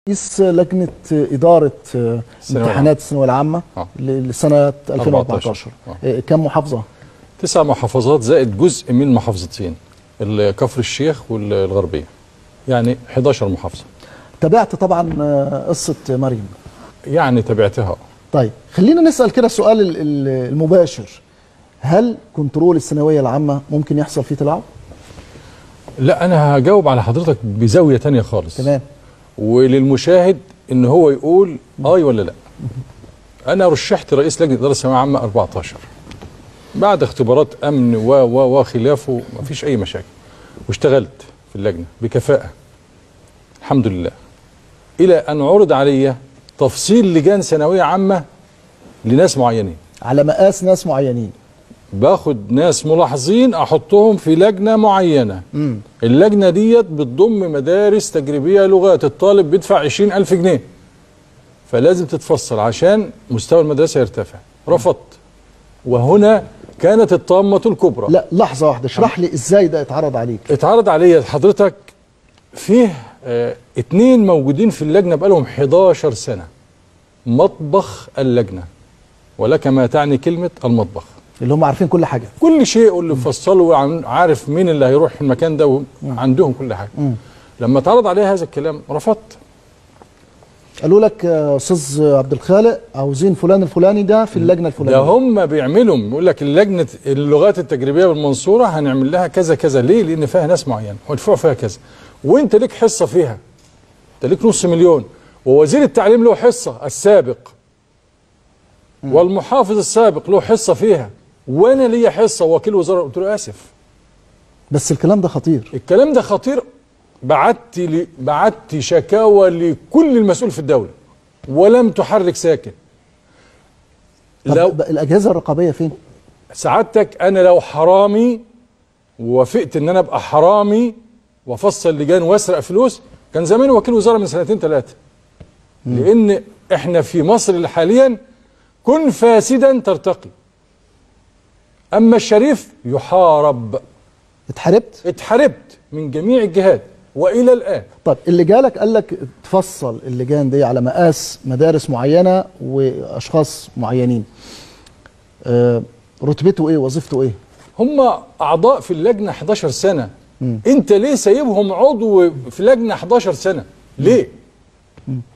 رئيس لجنة إدارة امتحانات الثانوية العامة لسنة 2014 كم محافظة؟ 9 محافظات زائد جزء من محافظتين، كفر الشيخ والغربية، يعني 11 محافظة. تابعت طبعا قصة مريم؟ يعني تابعتها. طيب خلينا نسأل كده السؤال المباشر، هل كنترول الثانوية العامة ممكن يحصل فيه تلاعب؟ لا، أنا هجاوب على حضرتك بزاوية تانية خالص. تمام. وللمشاهد إن هو يقول آي ولا لا. أنا رشحت رئيس لجنة إدارة الثانوية العامة 14 بعد اختبارات أمن وخلافه، مفيش أي مشاكل، واشتغلت في اللجنة بكفاءة الحمد لله، إلى أن عرض علي تفصيل لجان ثانوية عامة لناس معينين على مقاس ناس معينين. باخد ناس ملاحظين احطهم في لجنه معينه. اللجنه ديت بتضم مدارس تجريبيه لغات، الطالب بيدفع 20,000 جنيه، فلازم تتفصل عشان مستوى المدرسه يرتفع. رفضت، وهنا كانت الطامه الكبرى. لا لحظه واحده، اشرح لي ازاي ده اتعرض عليك. اتعرض عليا حضرتك فيه 2 موجودين في اللجنه بقالهم 11 سنه، مطبخ اللجنه، ولك ما تعني كلمه المطبخ، اللي هم عارفين كل حاجه، كل شيء، واللي فصلوا عارف مين اللي هيروح المكان ده، وعندهم كل حاجه. لما اتعرض عليها هذا الكلام رفضت. قالوا لك يا استاذ عبد الخالق عاوزين فلان الفلاني ده في اللجنه الفلانيه. ده هم بيعملوا، يقول لك اللجنه اللغات التجريبيه بالمنصوره هنعمل لها كذا كذا، ليه؟ لان فيها ناس معينه ويدفعوا فيها كذا، وانت ليك حصه فيها، انت ليك نص مليون، ووزير التعليم له حصه السابق، والمحافظ السابق له حصه فيها، وانا ليا حصه وكيل وزاره. قلت له اسف، بس الكلام ده خطير. الكلام ده خطير. بعت شكاوى لكل المسؤول في الدوله ولم تحرك ساكن. لو الاجهزه الرقابيه فين؟ سعادتك انا لو حرامي ووافقت ان انا ابقى حرامي وافصل لجان واسرق فلوس، كان زمان وكيل وزاره من 2 3 سنين. لان احنا في مصر حاليا كن فاسدا ترتقي، اما الشريف يحارب. اتحاربت من جميع الجهات والى الان. طب اللي جالك قال لك تفصل اللجان دي على مقاس مدارس معينه واشخاص معينين، رتبته ايه؟ وظيفته ايه؟ هم اعضاء في اللجنه 11 سنه. انت ليه سايبهم عضو في لجنه 11 سنه؟ ليه؟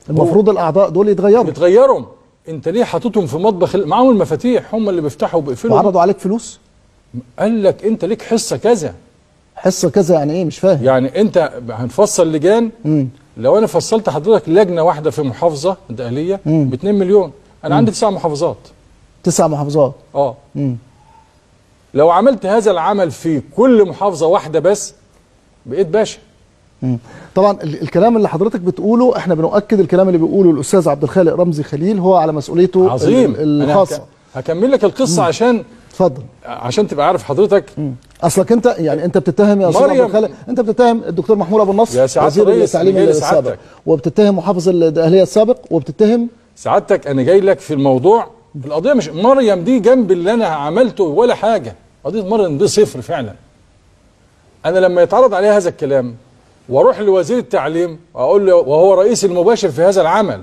المفروض الاعضاء دول يتغيروا. انت ليه حاططهم في مطبخ معاهم المفاتيح، هم اللي بيفتحوا وبيقفلوا؟ وعرضوا عليك فلوس؟ قال لك انت ليك حصه كذا. حصه كذا يعني ايه؟ مش فاهم. يعني انت هنفصل لجان. لو انا فصلت حضرتك لجنه واحده في محافظه الدقهليه ب 2 مليون، انا عندي 9 محافظات. 9 محافظات. لو عملت هذا العمل في كل محافظه واحده بس بقيت باشا. طبعا الكلام اللي حضرتك بتقوله احنا بنؤكد الكلام اللي بيقوله الاستاذ عبد الخالق رمزي خليل، هو على مسؤوليته عظيم الخاصه. هكمل لك القصه عشان اتفضل، عشان تبقى عارف حضرتك. اصلك انت يعني انت بتتهم يا استاذ عبد الخالق، انت بتتهم الدكتور محمود ابو النصر وزير التعليم السابق، وبتتهم محافظ الدقهليه السابق، وبتتهم سعادتك. انا جاي لك في الموضوع، في القضيه مش مريم دي جنب اللي انا عملته ولا حاجه. قضيه مريم دي صفر فعلا. انا لما يتعرض عليها هذا الكلام واروح لوزير التعليم اقول له، وهو رئيس المباشر في هذا العمل،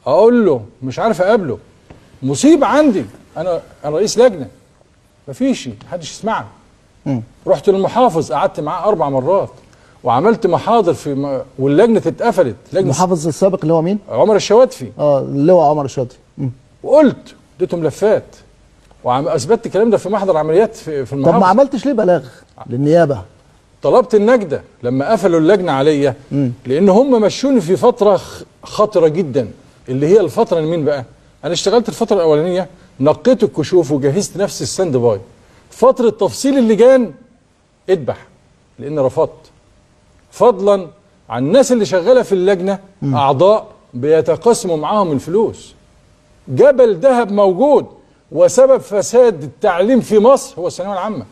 اقول له مش عارف اقابله، مصيبه عندي، انا رئيس لجنه، مفيش محدش يسمعني. رحت للمحافظ، قعدت معاه 4 مرات وعملت محاضر واللجنه اتقفلت. المحافظ السابق اللي هو مين؟ عمر الشواتفي. اللي هو عمر الشواتفي. وقلت اديته ملفات واثبتت الكلام ده في محضر عمليات في المحافظه. طب ما عملتش ليه بلاغ للنيابه؟ طلبت النجدة لما قفلوا اللجنة عليا، لأن هم مشوني في فترة خطرة جدا، اللي هي الفترة مين بقى؟ أنا اشتغلت الفترة الأولانية، نقيت الكشوف وجهزت نفسي الستاند باي. فترة تفصيل اللجان اذبح، لأن رفضت. فضلا عن الناس اللي شغالة في اللجنة أعضاء بيتقاسموا معاهم الفلوس. جبل ذهب موجود، وسبب فساد التعليم في مصر هو الثانوية العامة.